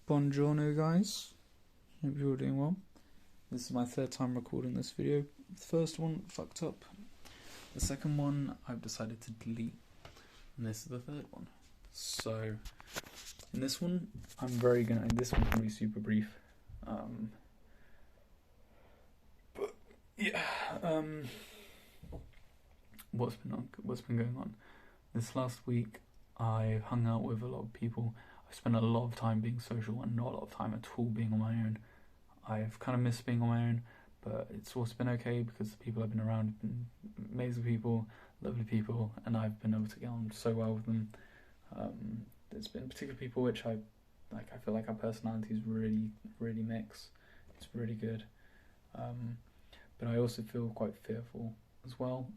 Buongiorno guys, hope you're all doing well. This is my third time recording this video. The first one fucked up. The second one I've decided to delete. And this is the third one. So in this one this one's gonna be super brief. But yeah, what's been going on? This last week I hung out with a lot of people. I spent a lot of time being social and not a lot of time at all being on my own. I've kind of missed being on my own, but it's also been okay because the people I've been around have been amazing people, lovely people, and I've been able to get on so well with them. There's been particular people which I feel like our personalities really mix. It's really good. But I also feel quite fearful as well.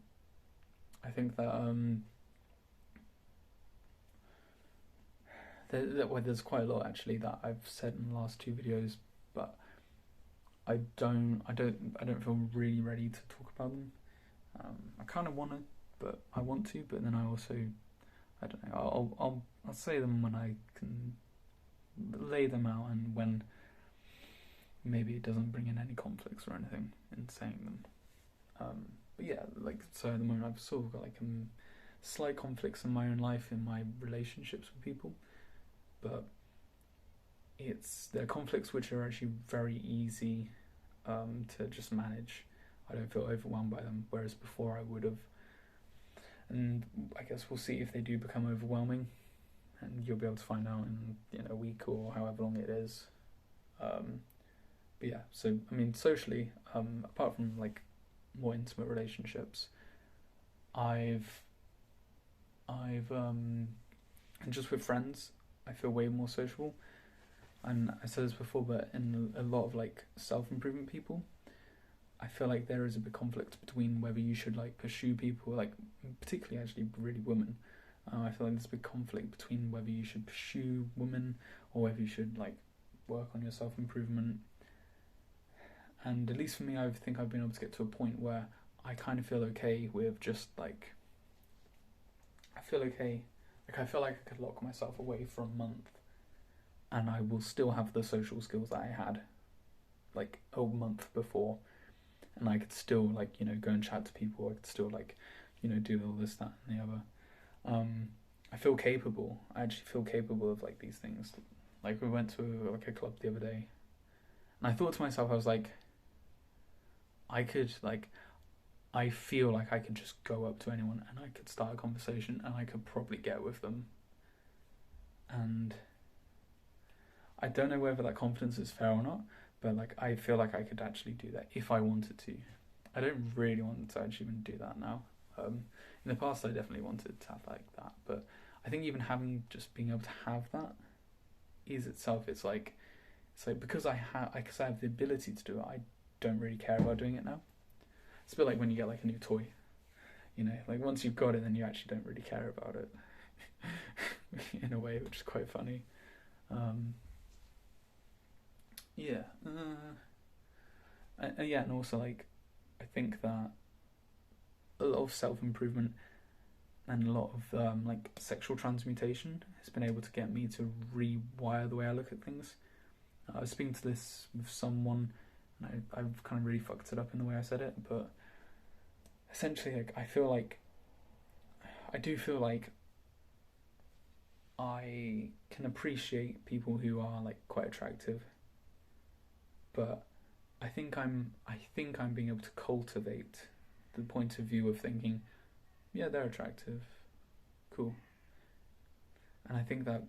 I think that there's quite a lot actually that I've said in the last two videos, but I don't feel really ready to talk about them. I kind of want to, but I want to, but then I also, I don't know. I'll say them when I can lay them out, and when maybe it doesn't bring in any conflicts or anything in saying them. But yeah, so at the moment I've sort of got slight conflicts in my own life, in my relationships with people, but they're conflicts which are actually very easy to just manage. I don't feel overwhelmed by them, whereas before I would have. And I guess we'll see if they do become overwhelming, and you'll be able to find out in a week or however long it is. But yeah, so I mean, socially, apart from more intimate relationships, I've just with friends, I feel way more sociable. And I said this before, but in a lot of self-improvement people, I feel like there is a big conflict between whether you should pursue people, particularly actually really women. I feel like there's a big conflict between whether you should pursue women or whether you should work on your self-improvement. And at least for me, I think I've been able to get to a point where I kind of feel okay with just I feel okay. I feel like I could lock myself away for a month and I will still have the social skills that I had a month before, and I could still go and chat to people. I could still do all this, that and the other. I feel capable. I actually feel capable of these things. We went to a club the other day, and I thought to myself, I was I feel like I could just go up to anyone and I could start a conversation and I could probably get with them. And I don't know whether that confidence is fair or not, but I feel like I could actually do that if I wanted to. I don't really want to actually even do that now. In the past I definitely wanted to have that, but I think even being able to have that is itself, it's because I have the ability to do it, I don't really care about doing it now. It's a bit like when you get a new toy, once you've got it, then you actually don't really care about it. In a way, which is quite funny. And also I think that a lot of self-improvement and a lot of sexual transmutation has been able to get me to rewire the way I look at things. I was speaking to this with someone, and I've kind of really fucked it up in the way I said it, but essentially I do feel like I can appreciate people who are quite attractive, but I think I'm being able to cultivate the point of view of thinking, yeah, they're attractive, cool. And I think that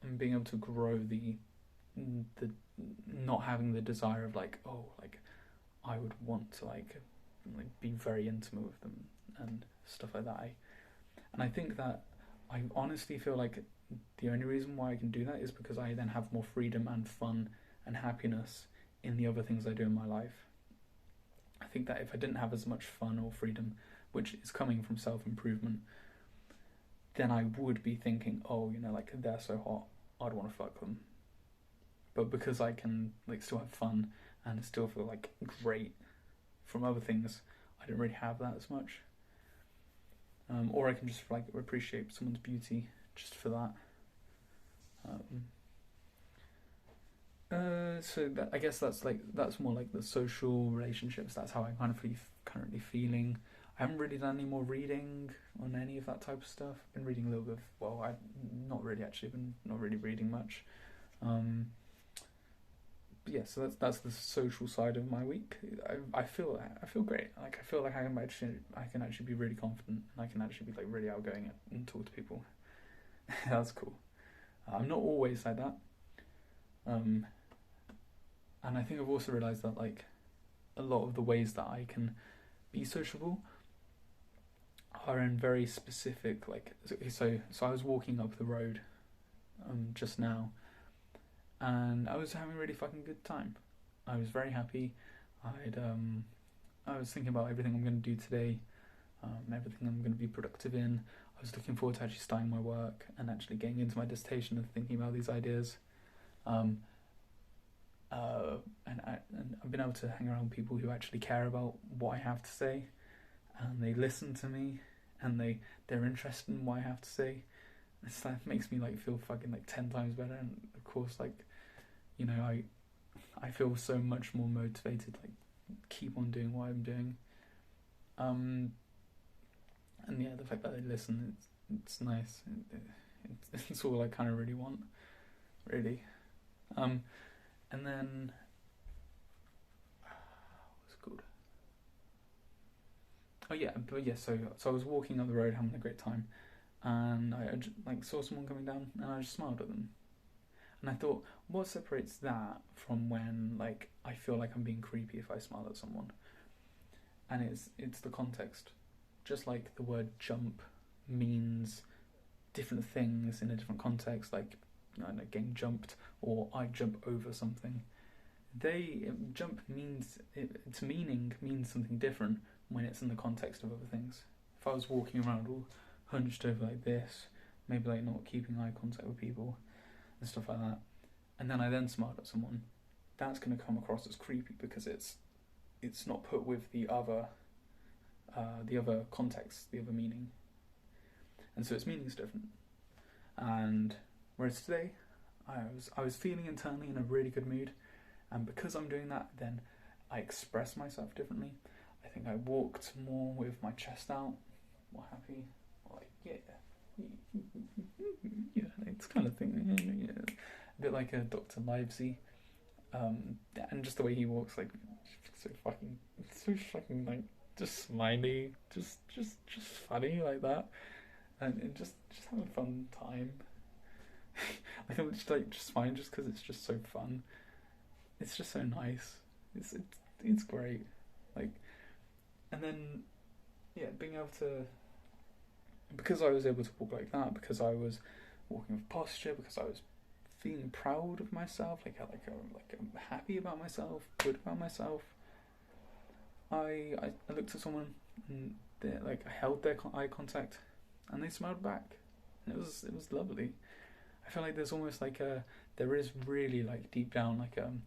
I'm being able to grow the not having the desire of I would want to be very intimate with them and stuff like that. And I think that I honestly feel like the only reason why I can do that is because I then have more freedom and fun and happiness in the other things I do in my life. I think that if I didn't have as much fun or freedom, which is coming from self-improvement, then I would be thinking, they're so hot, I'd want to fuck them. But because I can still have fun and still feel great from other things, I don't really have that as much. Or I can just appreciate someone's beauty just for that. I guess that's more like the social relationships. That's how I'm kind of currently feeling. I haven't really done any more reading on any of that type of stuff. Been reading a little bit. I not really actually been not really reading much. Um, but yeah, so that's the social side of my week. I feel great. Like I feel like I can actually be really confident and I can actually be like really outgoing and talk to people. That's cool. I'm not always like that. Um, and I think I've also realised that like a lot of the ways that I can be sociable are in very specific like so I was walking up the road just now and I was having a really fucking good time. I was very happy. I was thinking about everything I'm going to do today, everything I'm going to be productive in. I was looking forward to actually starting my work and actually getting into my dissertation and thinking about these ideas. Um, and I've been able to hang around people who actually care about what I have to say, and they listen to me, and they're interested in what I have to say. It's like makes me like feel fucking like 10 times better. And of course, like I feel so much more motivated. Like keep on doing what I'm doing. Um, and yeah, the fact that they listen, it's nice. It's all I kind of really want, really. Um, and then what's it called? Oh yeah, but yeah. So I was walking up the road having a great time, and I like saw someone coming down, and I just smiled at them. And I thought, what separates that from when like I feel like I'm being creepy if I smile at someone? And it's the context. Just like the word jump means different things in a different context, like I don't know, getting jumped or I jump over something. Jump means its meaning means something different when it's in the context of other things. If I was walking around all hunched over like this, maybe like not keeping eye contact with people and stuff like that, and then I then smiled at someone, that's going to come across as creepy because it's not put with the other context, the other meaning, and so its meaning is different. And whereas today, I was feeling internally in a really good mood, and because I'm doing that, then I express myself differently. I think I walked more with my chest out, more happy, like yeah, it's kind of thing, yeah, a bit like a Dr. Livesey, and just the way he walks, like so fucking like just smiley, just funny like that, and just having a fun time. Like I'm just fine just because it's just so fun. It's just so nice. It's great. Like, and then yeah, being able to, because I was able to walk like that, because I was walking with posture, because I was feeling proud of myself, I'm happy about myself, good about myself. I looked at someone and I held their eye contact, and they smiled back, and it was lovely. I feel like there's almost like there is really like deep down and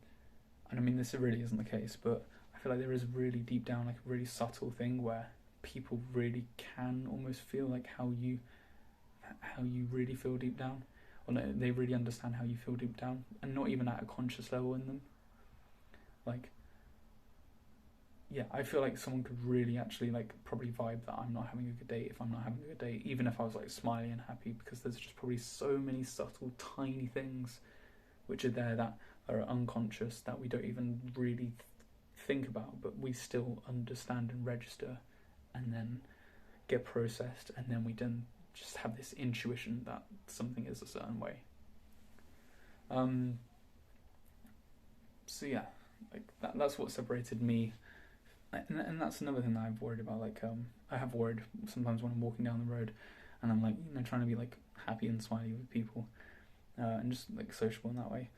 I mean this really isn't the case, but I feel like there is really deep down like a really subtle thing where people really can almost feel like how you really feel deep down, or no, they really understand how you feel deep down, and not even at a conscious level in them. Like, yeah, I feel like someone could really actually like probably vibe that I'm not having a good day if I'm not having a good day, even if I was like smiling and happy, because there's just probably so many subtle, tiny things which are there that are unconscious that we don't even really think about, but we still understand and register, and then get processed, and then we then just have this intuition that something is a certain way. So yeah, like that's what separated me, and that's another thing that I've worried about. Like I have worried sometimes when I'm walking down the road, and I'm like trying to be like happy and smiley with people, and just like sociable in that way.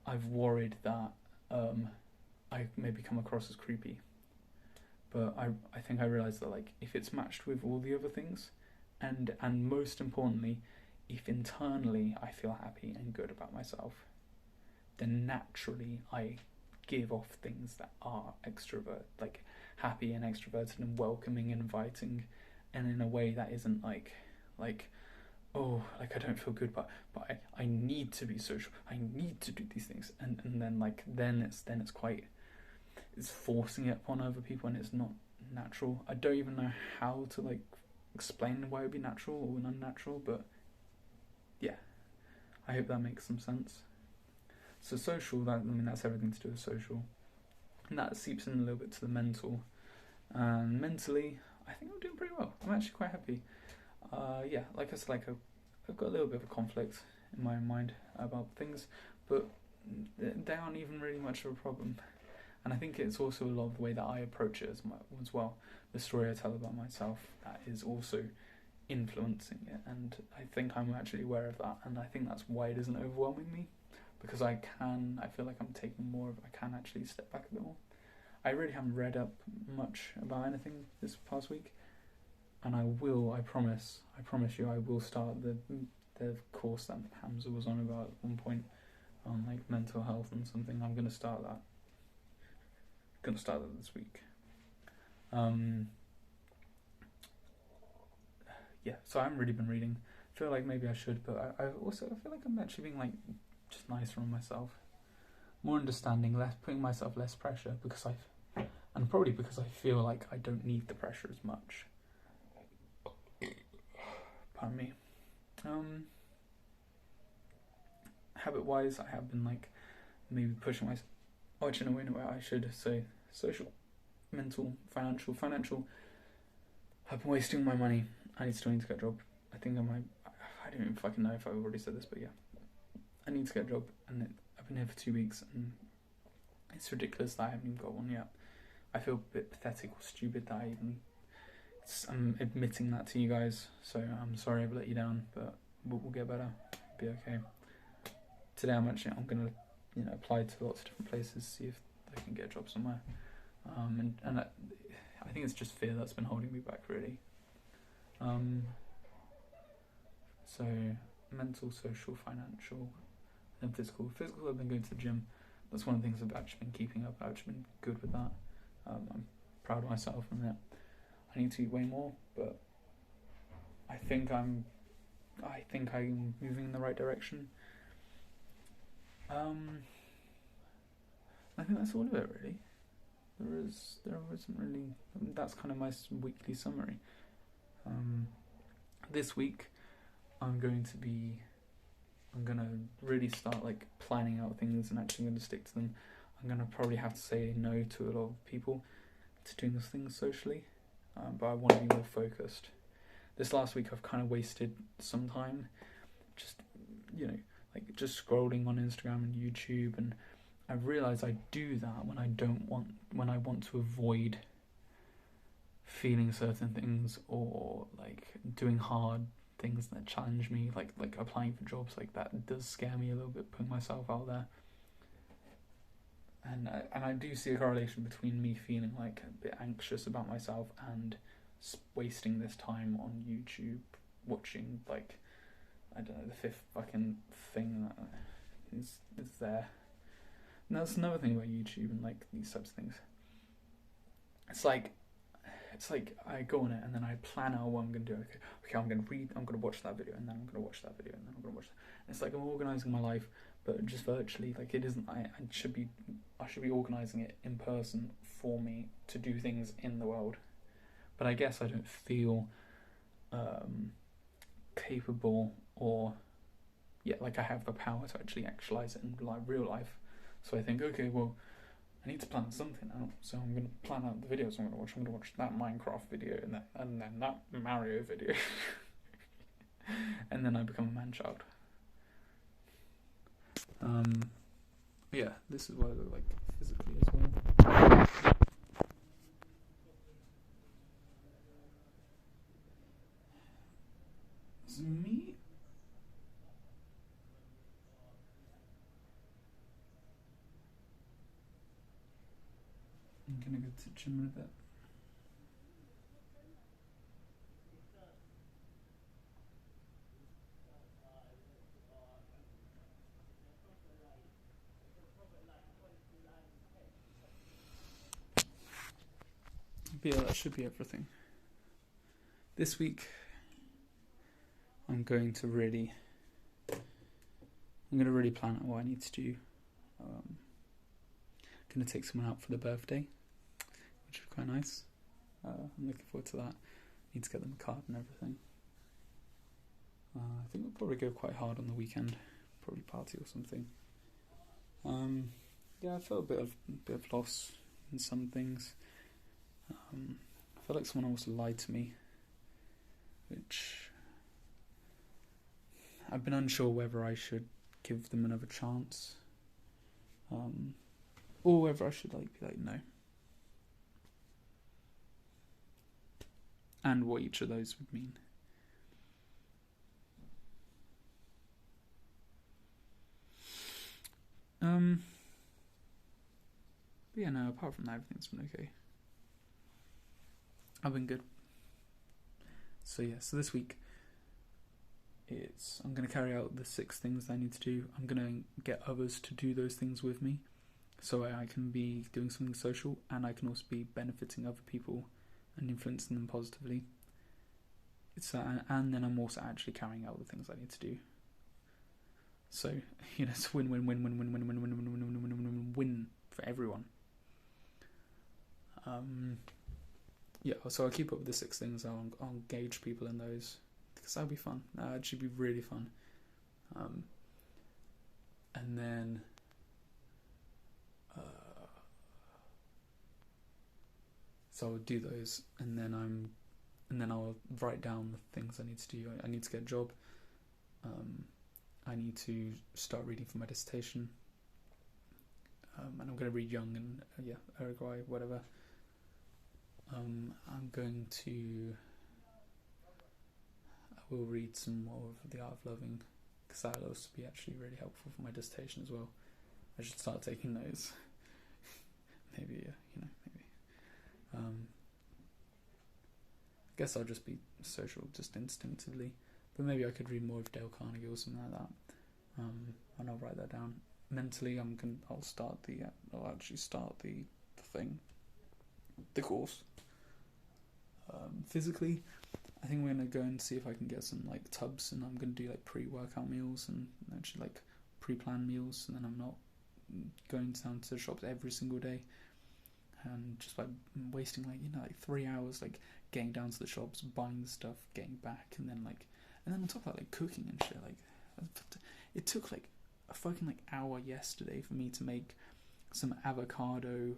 I've worried that I maybe come across as creepy, but I think I realised that like if it's matched with all the other things, and most importantly, if internally I feel happy and good about myself, then naturally I give off things that are extrovert, like happy and extroverted and welcoming and inviting, and in a way that isn't like oh, like I don't feel good, but I need to be social. I need to do these things, and then like then it's quite, it's forcing it upon other people, and it's not natural. I don't even know how to like explain why it would be natural or unnatural, but yeah, I hope that makes some sense. So social, that, I mean, that's everything to do with social, and that seeps in a little bit to the mental. And mentally, I think I'm doing pretty well. I'm actually quite happy. Yeah, like I said, like I've got a little bit of a conflict in my mind about things, but they aren't even really much of a problem. And I think it's also a lot of the way that I approach it as well. The story I tell about myself, that is also influencing it, and I think I'm actually aware of that, and I think that's why it isn't overwhelming me, because I feel like I'm taking more of, I can actually step back a bit more. I really haven't read up much about anything this past week, and I promise you, I will start the course that Hamza was on about at one point, on like mental health and something. I'm gonna start that. This week. Yeah, so I haven't really been reading. I feel like maybe I should, but I feel like I'm actually being like just nicer on myself, more understanding, less putting myself less pressure, and probably because I feel like I don't need the pressure as much. Pardon me. Habit-wise, I have been like maybe pushing myself. Oh, actually, no, I should say social, mental, financial. I've been wasting my money. I still need to get a job. I think I might. I don't even fucking know if I've already said this, but yeah, I need to get a job, and I've been here for 2 weeks, and it's ridiculous that I haven't even got one yet. I feel a bit pathetic or stupid that I'm admitting that to you guys, so I'm sorry I've let you down, but we'll get better. Be okay. Today I'm gonna apply to lots of different places, see if I can get a job somewhere. And I think it's just fear that's been holding me back, really. So mental, social, financial, and physical. Physical, I've been going to the gym. That's one of the things I've actually been keeping up. I've actually been good with that. I'm proud of myself and that. I need to eat way more, but I think I'm moving in the right direction. I think that's all of it, really. There isn't really. That's kind of my weekly summary. This week, I'm gonna really start like planning out things and actually gonna stick to them. I'm gonna probably have to say no to a lot of people to doing those things socially, but I want to be more focused. This last week, I've kind of wasted some time, just just scrolling on Instagram and YouTube, and I realise I do that when I want to avoid feeling certain things, or like doing hard things that challenge me, like applying for jobs. Like that does scare me a little bit, putting myself out there. And I do see a correlation between me feeling like a bit anxious about myself and wasting this time on YouTube watching like, I don't know, the fifth fucking thing that is there. And that's another thing about YouTube and like these types of things. It's like I go on it and then I plan out what I'm going to do. Okay, I'm going to watch that video, and then I'm going to watch that video, and then I'm going to watch that. And it's like I'm organising my life, but just virtually. Like it isn't. I should be organising it in person for me to do things in the world. But I guess I don't feel capable, or like I have the power to actually actualize it in real life. So I think, okay, well, I need to plan something out, so I'm going to plan out the videos I'm going to watch that Minecraft video, and then that Mario video, and then I become a man-child. Yeah, this is what I look like physically as well. It's me. I'm gonna go to the gym in a bit. But yeah, that should be everything. This week, I'm going to really plan out what I need to do. Going to take someone out for the birthday, which is quite nice. I'm looking forward to that. Need to get them a card and everything. I think we'll probably go quite hard on the weekend, probably party or something. Yeah, I felt a bit of loss in some things. I felt like someone else lied to me, which I've been unsure whether I should give them another chance, or whether I should be like no. And what each of those would mean. But yeah, no, apart from that, everything's been okay. I've been good. So yeah, so this week, I'm going to carry out the 6 things I need to do. I'm going to get others to do those things with me, so I can be doing something social, and I can also be benefiting other people and influencing them positively. And then I'm also actually carrying out the things I need to do. So, it's win for everyone. Yeah, so I'll keep up with the 6 things. I'll engage people in those, because that'll be fun. It should be really fun. And then so I'll do those, and then I'll write down the things I need to do. I need to get a job. I need to start reading for my dissertation. And I'm going to read Young and irigaray, whatever. I will read some more of The Art of Loving, because that'll also be actually really helpful for my dissertation as well. I should start taking notes. Maybe. I guess I'll just be social just instinctively, but maybe I could read more of Dale Carnegie or something like that. And I'll write that down. Mentally, I'll actually start the thing, the course. Physically, I think we're going to go and see if I can get some tubs, and I'm going to do pre-workout meals and actually pre-planned meals, and then I'm not going down to the shops every single day and just wasting 3 hours getting down to the shops, buying the stuff, getting back, and then on top of that cooking and shit. It took a fucking hour yesterday for me to make some avocado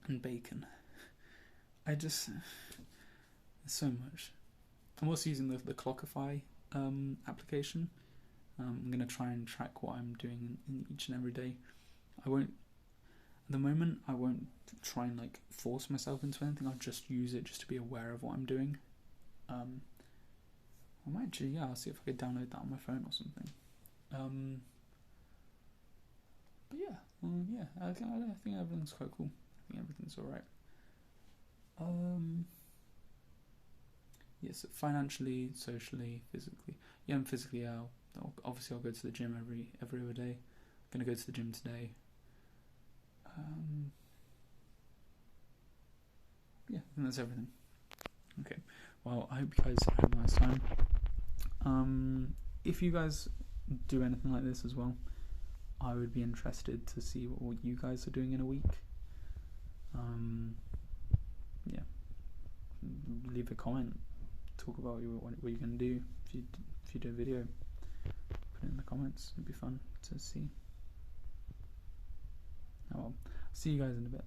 and bacon. There's so much. I'm also using the Clockify application. I'm going to try and track what I'm doing in each and every day. At the moment, I won't try and force myself into anything. I'll just use it just to be aware of what I'm doing. I might actually, I'll see if I could download that on my phone or something. But yeah, I think everything's quite cool. I think everything's alright. Yes, financially, socially, physically. Yeah, and physically, I'll go to the gym every other day. I'm going to go to the gym today. Yeah, I think that's everything. Okay, well, I hope you guys have a nice time. If you guys do anything like this as well, I would be interested to see what you guys are doing in a week. Yeah, leave a comment, talk about what you're going to do. If you do a video, put it in the comments. It'd be fun to see. Oh well, see you guys in a bit.